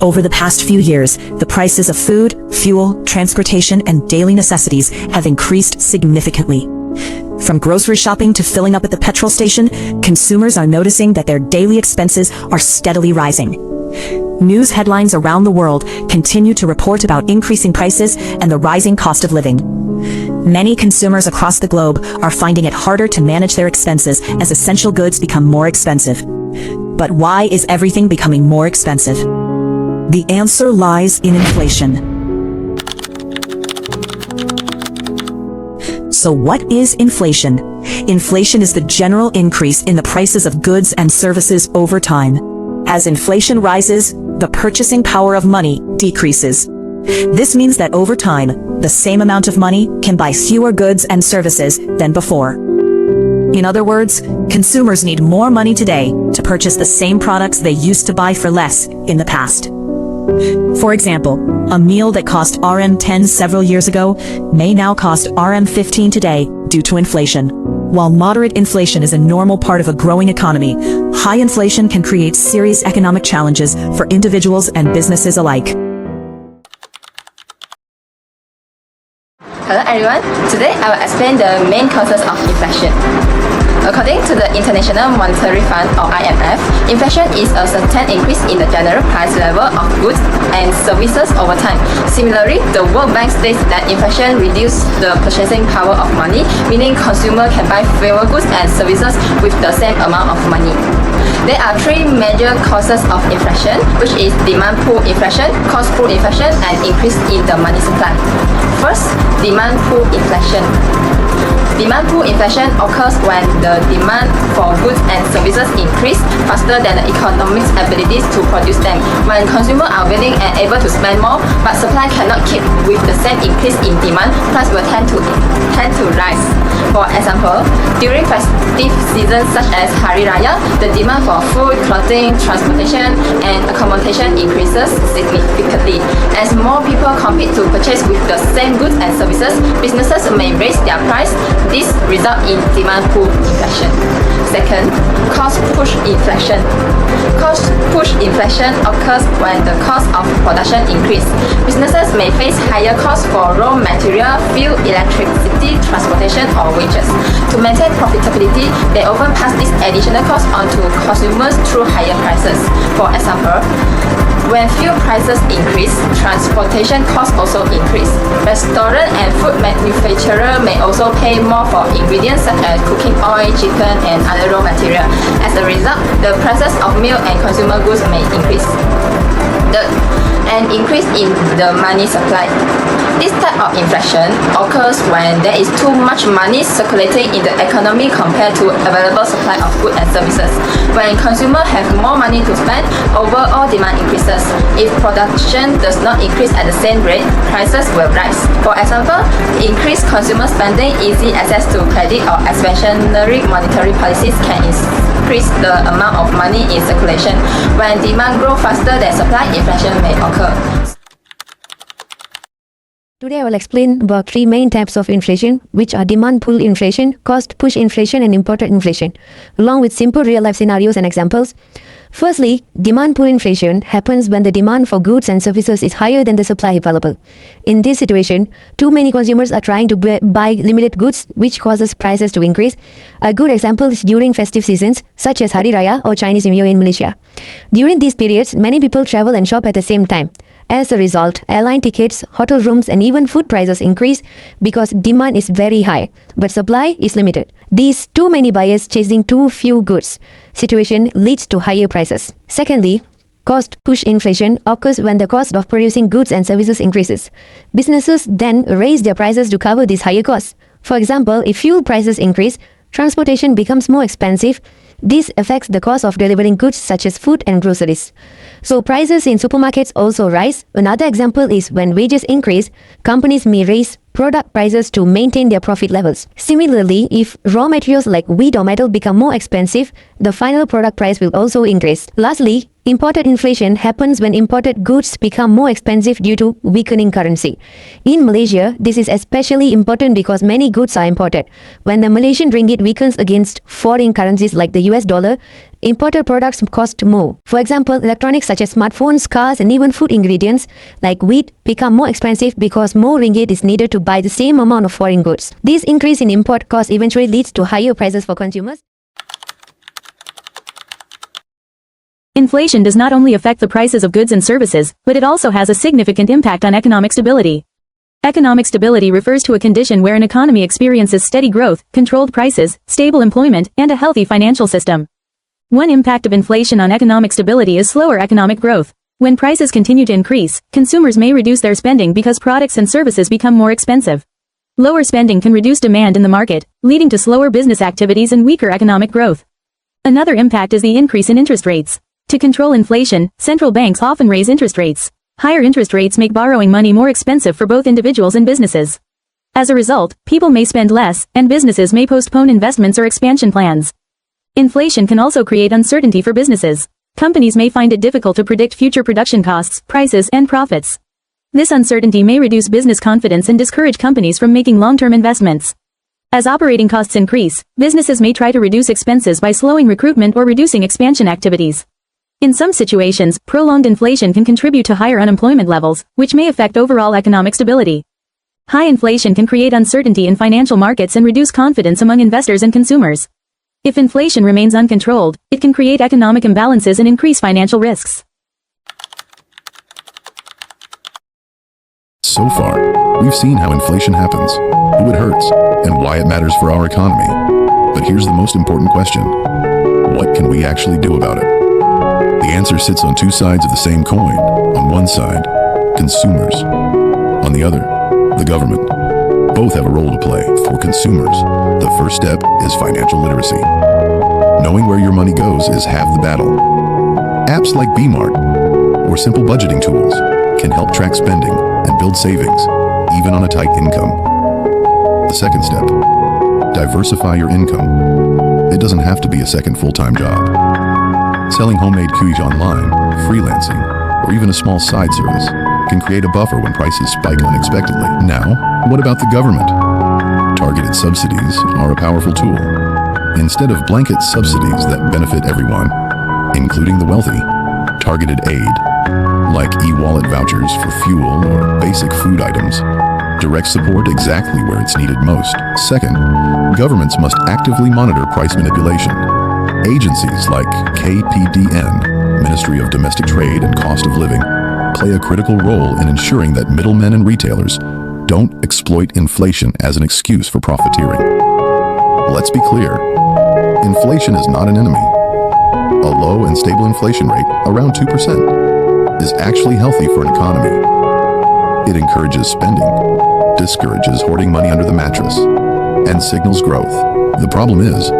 Over the past few years, the prices of food, fuel, transportation, and daily necessities have increased significantly. From grocery shopping to filling up at the petrol station, consumers are noticing that their daily expenses are steadily rising. News headlines around the world continue to report about increasing prices and the rising cost of living. Many consumers across the globe are finding it harder to manage their expenses as essential goods become more expensive. But why is everything becoming more expensive? The answer lies in inflation. So what is inflation? Inflation is the general increase in the prices of goods and services over time. As inflation rises, the purchasing power of money decreases. This means that over time, the same amount of money can buy fewer goods and services than before. In other words, consumers need more money today to purchase the same products they used to buy for less in the past. For example, a meal that cost Rm10 several years ago may now cost Rm15 today due to inflation. While moderate inflation is a normal part of a growing economy, high inflation can create serious economic challenges for individuals and businesses alike. Hello everyone, today I will explain the main causes of inflation. According to the International Monetary Fund or IMF, inflation is a certain increase in the general price level of goods and services over time. Similarly, the World Bank states that inflation reduces the purchasing power of money, meaning consumers can buy fewer goods and services with the same amount of money. There are three major causes of inflation, which is demand pull inflation, cost pull inflation, and increase in the money supply. First, demand pull inflation. Demand pull inflation occurs when the demand for goods and services increase faster than the economic's abilities to produce them. When consumers are willing and able to spend more, but supply cannot keep with the same increase in demand, price will tend to rise. For example, during festive seasons such as Hari Raya, the demand for food, clothing, transportation, and accommodation increases significantly. As more people compete to purchase with the same goods and services, businesses may raise their price. This results in demand pull inflation. Second, cost push inflation. Cost push inflation occurs when the cost of production increases. Businesses may face higher costs for raw material, fuel, electricity, transportation, or wages. To maintain profitability, they often pass this additional cost on to consumers through higher prices. For example, when fuel prices increase, transportation costs also increase. Restaurant and food manufacturers may also pay more for ingredients such as cooking oil, chicken, and other raw material. As a result, the prices of meal and consumer goods may increase. Third, an increase in the money supply. This type of inflation occurs when there is too much money circulating in the economy compared to available supply of goods and services. When consumers have more money to spend, overall demand increases. If production does not increase at the same rate, prices will rise. For example, increased consumer spending, easy access to credit, or expansionary monetary policies can increase the amount of money in circulation. When demand grows faster than supply, inflation may occur. Today I will explain about three main types of inflation, which are demand pull inflation, cost push inflation, and imported inflation, along with simple real-life scenarios and examples. Firstly, demand pull inflation happens when the demand for goods and services is higher than the supply available. In this situation, too many consumers are trying to buy limited goods, which causes prices to increase. A good example is during festive seasons, such as Hari Raya or Chinese New Year in Malaysia. During these periods, many people travel and shop at the same time. As a result, airline tickets, hotel rooms, and even food prices increase because demand is very high, but supply is limited. These too many buyers chasing too few goods situation leads to higher prices. Secondly, cost push inflation occurs when the cost of producing goods and services increases. Businesses then raise their prices to cover these higher costs. For example, if fuel prices increase, transportation becomes more expensive. This affects the cost of delivering goods such as food and groceries. So prices in supermarkets also rise. Another example is when wages increase, companies may raise product prices to maintain their profit levels. Similarly, if raw materials like wheat or metal become more expensive, the final product price will also increase. Lastly, Imported inflation happens when imported goods become more expensive due to weakening currency. In Malaysia, this is especially important because many goods are imported. When the Malaysian ringgit weakens against foreign currencies like the US dollar, imported products cost more. For example, electronics such as smartphones, cars, and even food ingredients like wheat become more expensive because more ringgit is needed to buy the same amount of foreign goods. This increase in import costs eventually leads to higher prices for consumers. Inflation does not only affect the prices of goods and services, but it also has a significant impact on economic stability. Economic stability refers to a condition where an economy experiences steady growth, controlled prices, stable employment, and a healthy financial system. One impact of inflation on economic stability is slower economic growth. When prices continue to increase, consumers may reduce their spending because products and services become more expensive. Lower spending can reduce demand in the market, leading to slower business activities and weaker economic growth. Another impact is the increase in interest rates. To control inflation, central banks often raise interest rates. Higher interest rates make borrowing money more expensive for both individuals and businesses. As a result, people may spend less, and businesses may postpone investments or expansion plans. Inflation can also create uncertainty for businesses. Companies may find it difficult to predict future production costs, prices, and profits. This uncertainty may reduce business confidence and discourage companies from making long-term investments. As operating costs increase, businesses may try to reduce expenses by slowing recruitment or reducing expansion activities. In some situations, prolonged inflation can contribute to higher unemployment levels, which may affect overall economic stability. High inflation can create uncertainty in financial markets and reduce confidence among investors and consumers. If inflation remains uncontrolled, it can create economic imbalances and increase financial risks. So far, we've seen how inflation happens, who it hurts, and why it matters for our economy. But here's the most important question. What can we actually do about it? The answer sits on two sides of the same coin. On one side, consumers. On the other, the government. Both have a role to play. For consumers, the first step is financial literacy. Knowing where your money goes is half the battle. Apps like Beebk or simple budgeting tools can help track spending and build savings, even on a tight income. The second step, diversify your income. It doesn't have to be a second full-time job. Selling homemade cuisine online, freelancing, or even a small side service can create a buffer when prices spike unexpectedly. Now, what about the government? Targeted subsidies are a powerful tool. Instead of blanket subsidies that benefit everyone, including the wealthy, targeted aid, like e-wallet vouchers for fuel or basic food items, direct support exactly where it's needed most. Second, governments must actively monitor price manipulation. Agencies like KPDN, Ministry of Domestic Trade and Cost of Living, play a critical role in ensuring that middlemen and retailers don't exploit inflation as an excuse for profiteering. Let's be clear, inflation is not an enemy. A low and stable inflation rate, around 2%, is actually healthy for an economy. It encourages spending, discourages hoarding money under the mattress, and signals growth. The problem is,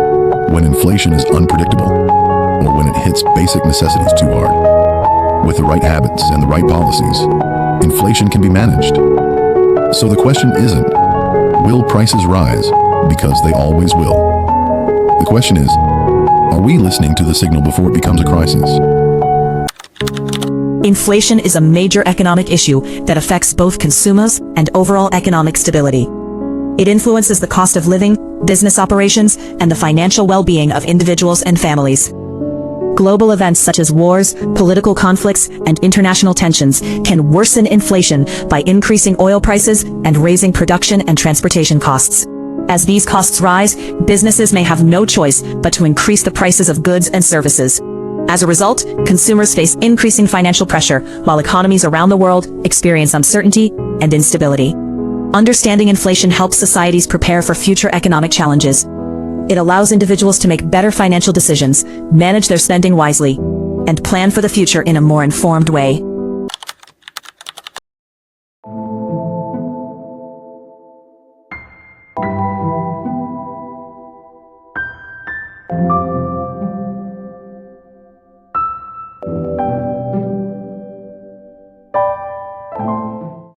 when inflation is unpredictable, or when it hits basic necessities too hard. With the right habits and the right policies, inflation can be managed. So the question isn't, will prices rise? Because they always will. The question is, are we listening to the signal before it becomes a crisis? Inflation is a major economic issue that affects both consumers and overall economic stability. It influences the cost of living, business operations, and the financial well-being of individuals and families. Global events such as wars, political conflicts, and international tensions can worsen inflation by increasing oil prices and raising production and transportation costs. As these costs rise, businesses may have no choice but to increase the prices of goods and services. As a result, consumers face increasing financial pressure, while economies around the world experience uncertainty and instability. Understanding inflation helps societies prepare for future economic challenges. It allows individuals to make better financial decisions, manage their spending wisely, and plan for the future in a more informed way.